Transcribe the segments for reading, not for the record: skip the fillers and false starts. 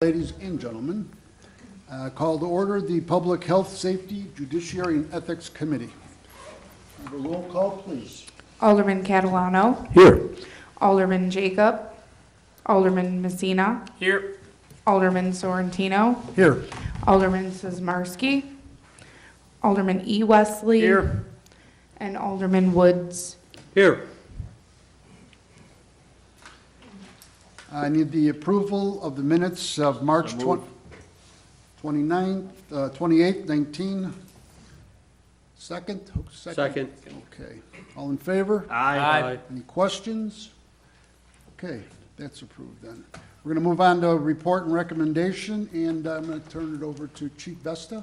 Ladies and gentlemen, call to order the Public Health, Safety, Judiciary, and Ethics Committee. Have a roll call, please. Alderman Catalano. Here. Alderman Jacob. Alderman Messina. Here. Alderman Sorrentino. Here. Alderman Sizmarsky. Alderman E. Wesley. Here. And Alderman Woods. Here. I need the approval of the minutes of March 28th, 19. Second? Second. Okay. All in favor? Aye. Any questions? Okay, that's approved then. We're going to move on to report and recommendation, and I'm going to turn it over to Chief Vesta.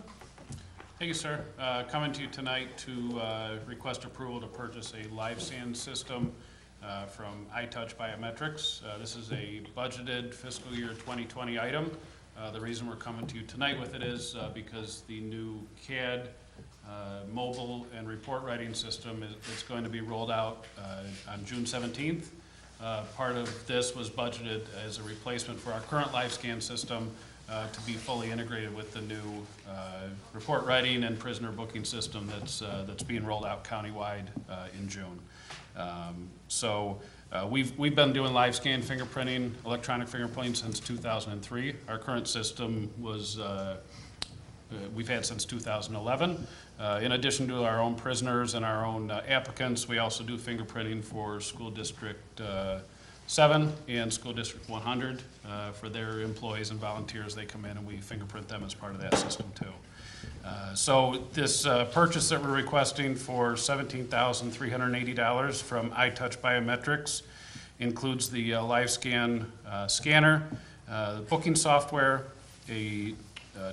Thank you, sir. Coming to you tonight to request approval to purchase a live sand system from iTouch Biometrics. This is a budgeted fiscal year 2020 item. The reason we're coming to you tonight with it is because the new CAD mobile and report writing system is going to be rolled out on June 17th. Part of this was budgeted as a replacement for our current LiveScan system to be fully integrated with the new report writing and prisoner booking system that's being rolled out countywide in June. We've been doing LiveScan fingerprinting, electronic fingerprinting since 2003. Our current system was we've had since 2011. In addition to our own prisoners and our own applicants, we also do fingerprinting for School District 7 and School District 100 for their employees and volunteers. They come in and we fingerprint them as part of that system too. So this purchase that we're requesting for $17,380 from iTouch Biometrics includes the LiveScan scanner, booking software, a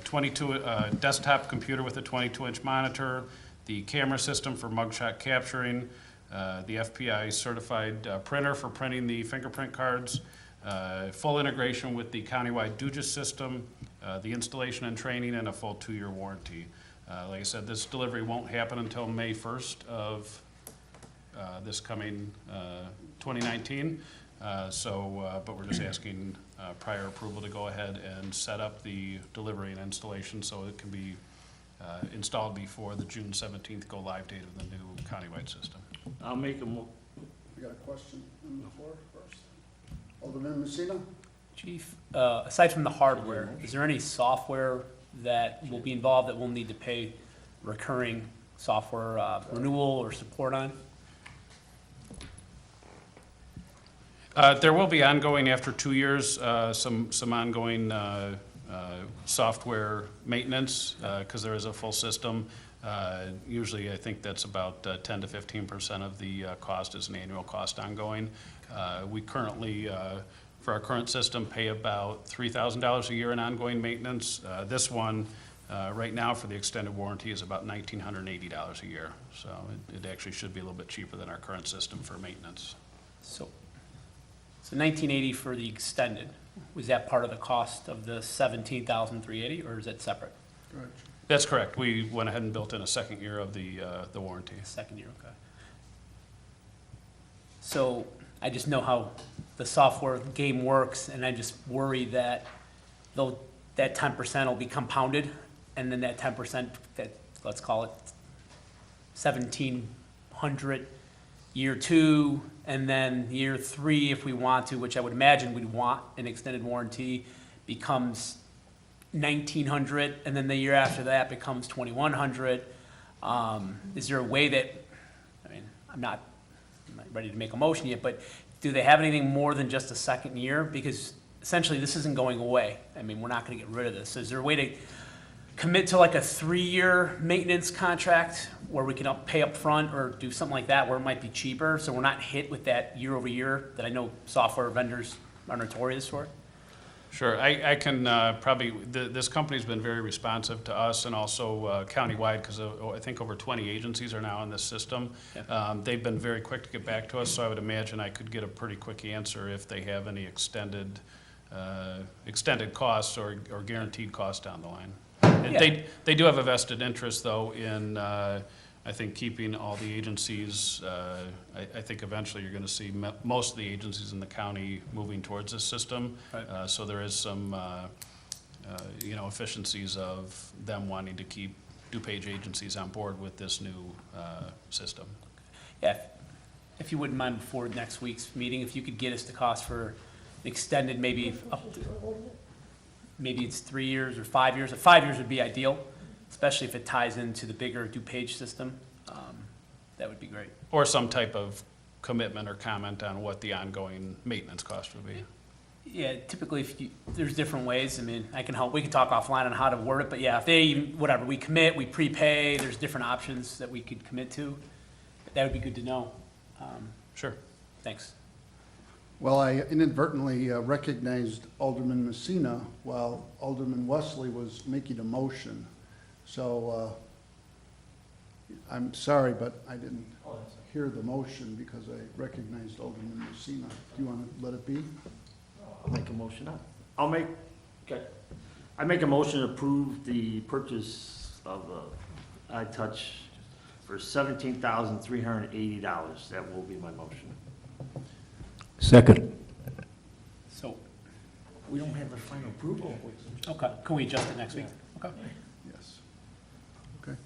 22 desktop computer with a 22-inch monitor, the camera system for mugshot capturing, the FPI certified printer for printing the fingerprint cards, full integration with the countywide DUGIS system, the installation and training, and a full 2-year warranty. Like I said, this delivery won't happen until May 1st of this coming 2019. But we're just asking prior approval to go ahead and set up the delivery and installation so it can be installed before the June 17th go live date of the new countywide system. I'll make a mo. We got a question on the floor first. Alderman Messina? Chief, aside from the hardware, is there any software that will be involved that we'll need to pay recurring software renewal or support on? There will be ongoing after 2 years, some ongoing software maintenance because there is a full system. Usually I think that's about 10 to 15% of the cost is an annual cost ongoing. We currently, for our current system, pay about $3,000 a year in ongoing maintenance. This one, right now for the extended warranty, is about $1,980 a year. So it actually should be a little bit cheaper than our current system for maintenance. So 1980 for the extended, was that part of the cost of the 17,380 or is that separate? Correct. That's correct. We went ahead and built in a second year of the warranty. Second year, okay. So I just know how the software game works, and I just worry that that 10% will be compounded, and then that 10%, that let's call it 1,700 year 2, and then year 3, if we want to, which I would imagine we'd want an extended warranty, becomes 1,900, and then the year after that becomes 2,100. Is there a way that, I mean, I'm not ready to make a motion yet, but do they have anything more than just a second year? Because essentially this isn't going away. I mean, we're not going to get rid of this. Is there a way to commit to like a 3-year maintenance contract where we can pay up front or do something like that where it might be cheaper so we're not hit with that year over year that I know software vendors are notorious for? Sure, I can probably, this company's been very responsive to us and also countywide because I think over 20 agencies are now in this system. Yeah. They've been very quick to get back to us, so I would imagine I could get a pretty quick answer if they have any extended costs or guaranteed costs down the line. Yeah. They do have a vested interest though in I think keeping all the agencies, I think eventually you're gonna see most of the agencies in the county moving towards this system. Right. So there is some, you know, efficiencies of them wanting to keep DuPage agencies on board with this new system. Yeah, if you wouldn't mind before next week's meeting, if you could get us the cost for an extended, maybe maybe it's 3 years or 5 years. 5 years would be ideal, especially if it ties into the bigger DuPage system. That would be great. Or some type of commitment or comment on what the ongoing maintenance cost would be. Yeah, typically, there's different ways. I mean, I can help, we can talk offline on how to word it, but yeah, if they, whatever, we commit, we prepay, there's different options that we could commit to. That would be good to know. Sure. Thanks. Well, I inadvertently recognized Alderman Messina while Alderman Wesley was making a motion. So I'm sorry, but I didn't hear the motion because I recognized Alderman Messina. Do you want to let it be? I'll make a motion. Okay. I make a motion to approve the purchase of iTouch for $17,380. That will be my motion. Second. So, We don't have the final approval. okay, can we adjust it next week? Okay. Yes. Okay.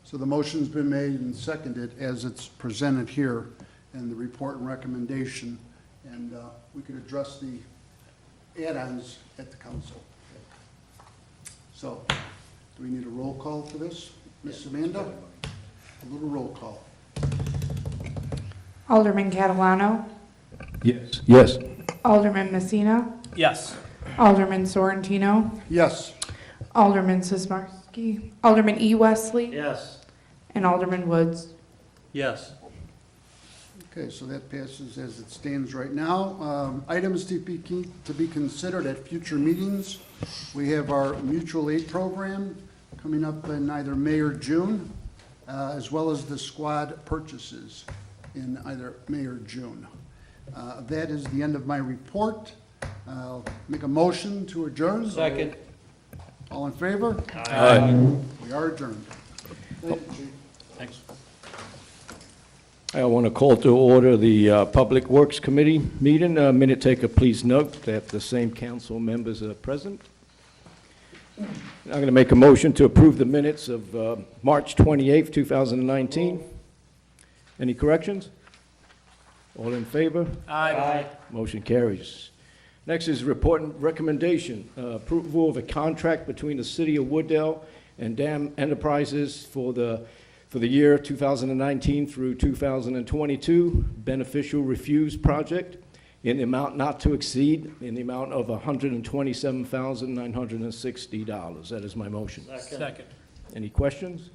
So the motion's been made and seconded as it's presented here in the report and recommendation, and we could address the add-ons at the council. So, do we need a roll call for this? Ms. Amanda? A little roll call. Alderman Catalano, Yes. Yes. Alderman Messina, Yes. Alderman Sorrentino, Yes. Alderman Sizmarsky, Alderman E. Wesley, Yes. and Alderman Woods. Yes. Okay, so that passes as it stands right now. Items to be considered at future meetings. We have our mutual aid program coming up in either May or June, as well as the squad purchases in either May or June. That is the end of my report. I'll make a motion to adjourn. Second. All in favor? Aye. We are adjourned. Thank you, Chief. Thanks. I want to call to order the Public Works Committee meeting. Minute taker, please note that the same council members are present. I'm going to make a motion to approve the minutes of March 28th, 2019. Any corrections? All in favor? Aye. Motion carries. Next is report and recommendation, approval of a contract between the City of Wooddale and Dam Enterprises for the year 2019 through 2022 beneficial refuse project in the amount not to exceed in the amount of $127,960. That is my motion. Second. Any questions?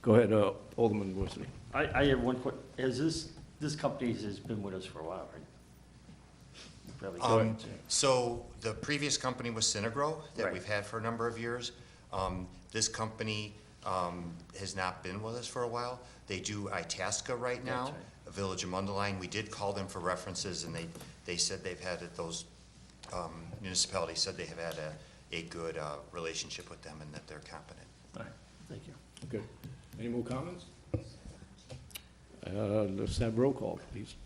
Go ahead, Alderman Woodley. I have one quick, this company has been with us for a while, right? Probably correct. So the previous company was Synagro that Right. we've had for a number of years. This company has not been with us for a while. They do Itasca right now, That's right. a Village of Mundelein. We did call them for references, and they said they've had those municipalities said they have had a good relationship with them and that they're competent. All right, thank you. Good. Any more comments? Let's have roll call, please.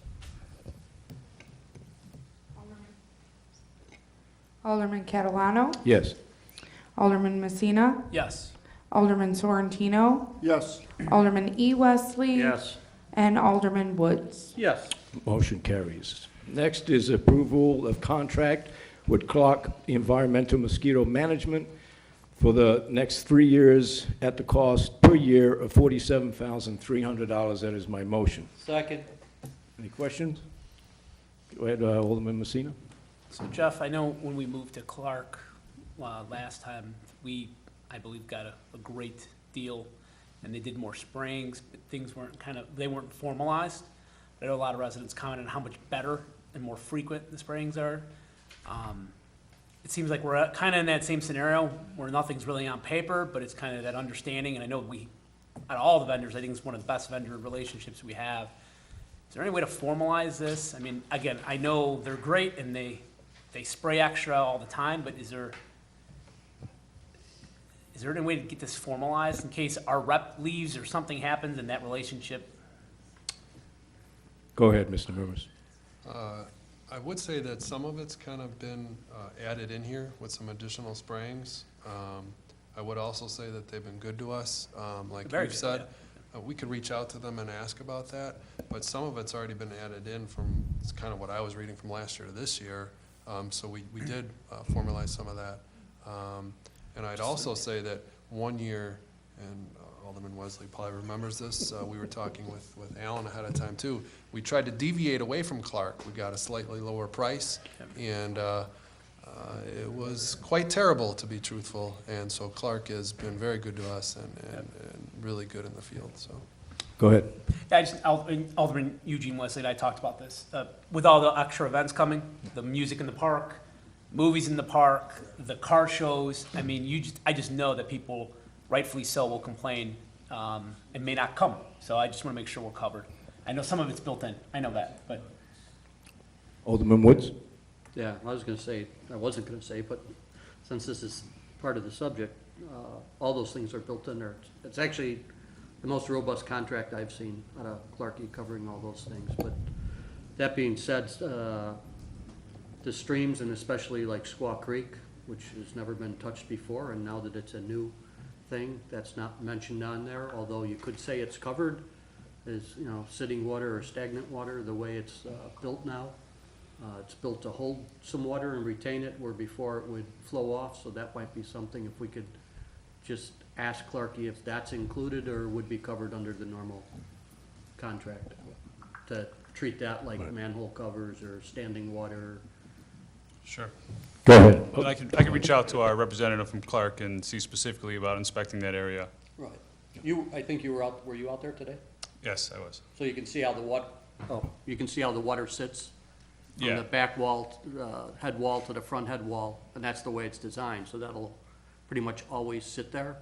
Alderman Catalano, Yes. Alderman Messina, Yes. Alderman Sorrentino, Yes. Alderman E. Wesley, Yes. and Alderman Woods. Yes. Motion carries. Next is approval of contract with Clark Environmental Mosquito Management for the next 3 years at the cost per year of $47,300. That is my motion. Second. Any questions? Go ahead, Alderman Messina. So Jeff, I know when we moved to Clark last time, I believe, got a great deal, and they did more sprayings, but things they weren't formalized. I know a lot of residents commented on how much better and more frequent the sprayings are. It seems like we're kind of in that same scenario where nothing's really on paper, but it's kind of that understanding, and I know out of all the vendors, I think it's one of the best vendor relationships we have. Is there any way to formalize this? I mean, again, I know they're great and they spray extra all the time, but is there, is there any way to get this formalized in case our rep leaves or something happens and that relationship? Go ahead, Mr. Murs. I would say that some of it's kind of been added in here with some additional sprayings. I would also say that they've been good to us, like Very you've good, said. We could reach out to them and ask about that, but some of it's already been added in from, it's kind of what I was reading from last year to this year. So we did formalize some of that. And I'd also say that one year, and Alderman Wesley probably remembers this, we were talking with Alan ahead of time too. We tried to deviate away from Clark. We got a slightly lower price, and it was quite terrible, to be truthful. And so Clark has been very good to us and really good in the field, so. Go ahead. Yeah, Alderman Eugene Wesley and I talked about this. With all the extra events coming, the music in the park, movies in the park, the car shows, I mean, I just know that people, rightfully so, will complain and may not come. So I just want to make sure we're covered. I know some of it's built in, I know that, but Alderman Woods? Yeah, I wasn't gonna say, but since this is part of the subject, all those things are built in there. It's actually the most robust contract I've seen out of Clarkie covering all those things. But that being said, the streams, and especially like Squaw Creek, which has never been touched before, and now that it's a new thing, that's not mentioned on there, although you could say it's covered, is, you know, sitting water or stagnant water, the way it's built now. It's built to hold some water and retain it, where before it would flow off, so that might be something, if we could just ask Clarkie if that's included or would be covered under the normal contract, to treat that like manhole covers or standing water. Sure. Go ahead. And I can reach out to our representative from Clark and see specifically about inspecting that area. Right. I think you were you out there today? Yes, I was. So you can see how you can see how the water sits from Yeah. the back wall, head wall to the front head wall, and that's the way it's designed, so that'll pretty much always sit there,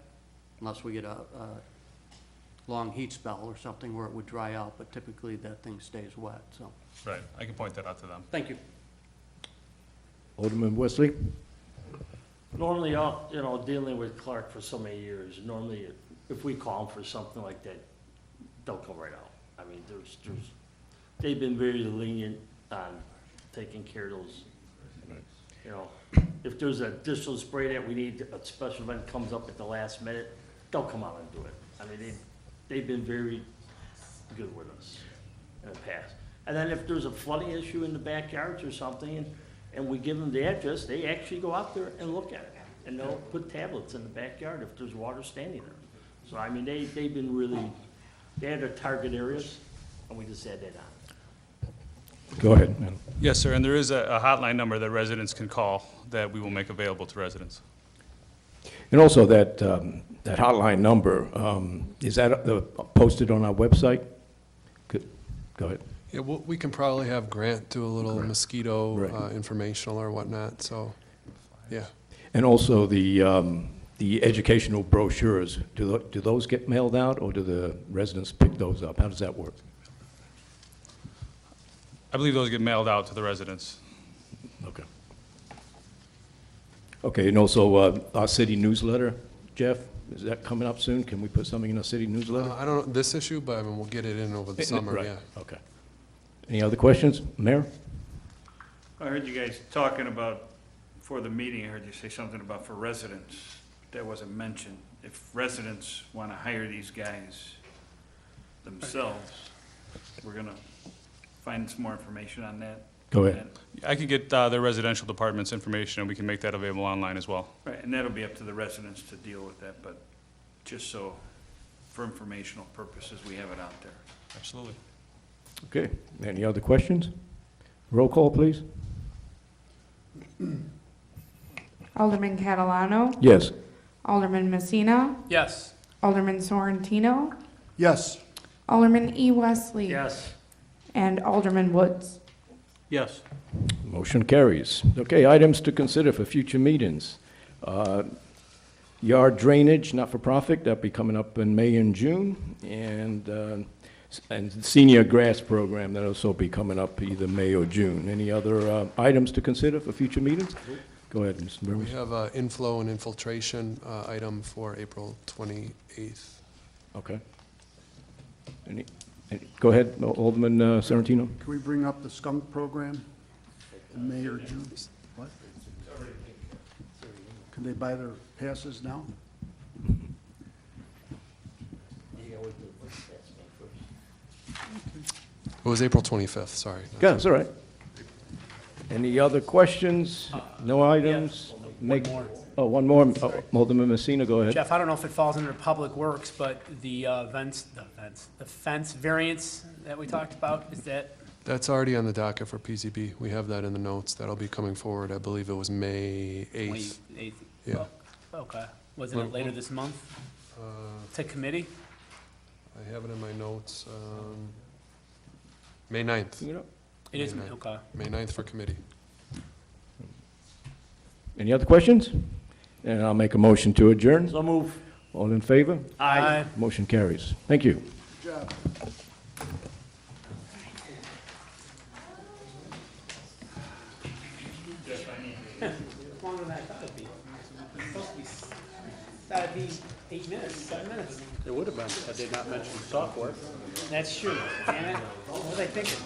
unless we get a long heat spell or something where it would dry out, but typically that thing stays wet, so, Right, I can point that out to them. thank you. Alderman Wesley? Normally, dealing with Clark for so many years, normally if we call them for something like that, they'll come right out. I mean, they've been very lenient on taking care of those. You know, if there's an additional spray that we need, a special event comes up at the last minute, they'll come out and do it. I mean, they've been very good with us in the past. And then if there's a flooding issue in the backyards or something, and we give them the address, they actually go out there and look at it. And they'll put tablets in the backyard if there's water standing there. So, I mean, they've been really, they had their target areas, and we just add that on. Go ahead. Yes, sir, and there is a hotline number that residents can call that we will make available to residents. And also that hotline number, is that posted on our website? Good. Go ahead. Yeah, we can probably have Grant do a little mosquito Right. informational or whatnot, so, yeah. And also the educational brochures, do those get mailed out, or do the residents pick those up? How does that work? I believe those get mailed out to the residents. Okay. Okay, and also our city newsletter, Jeff, is that coming up soon? Can we put something in our city newsletter? I don't know this issue, but I mean, we'll get it in over the summer, Right. yeah. Okay. Any other questions? Mayor? I heard you guys talking about, for the meeting, I heard you say something about for residents. That wasn't mentioned. If residents want to hire these guys themselves, we're going to find some more information on that. Go ahead. I can get the residential department's information, and we can make that available online as well. Right, and that'll be up to the residents to deal with that, but just so, for informational purposes, we have it out there. Absolutely. Okay, any other questions? Roll call, please. Alderman Catalano, Yes. Alderman Messina, yes. Alderman Sorrentino, Yes. Alderman E. Wesley. Yes, And Alderman Woods. Yes. Motion carries. Okay, items to consider for future meetings. Yard drainage, not-for-profit, that'll be coming up in May and June, and senior grass program, that'll also be coming up either May or June. Any other items to consider for future meetings? Go ahead, Mr. We Burns. have an inflow and infiltration item for April 28th. Okay. Go ahead, Alderman Sorrentino. Can we bring up the skunk program in May or June? What? Can they buy their passes now? It was April 25th, sorry. Yeah, that's all right. Any other questions? No items? One more. Oh, one more. Oh, Alderman Messina, go ahead. Jeff, I don't know if it falls under Public Works, but the fence variance that we talked about, is that, That's already on the docket for PZB. We have that in the notes. That'll be coming forward. I believe it was May 8th. 28th? Yeah. Oh, okay. Wasn't it later this month to committee? I have it in my notes. May 9th. You know, It is, May 9th. okay. May 9th for committee. any other questions? And I'll make a motion to adjourn. So move. All in favor? Aye. Motion carries. Thank you. Good job. Longer than I thought it'd be. It's supposed to be, that'd be 8 minutes, 7 minutes. It would have been, had they not mentioned software. That's true. Damn it. What was I thinking?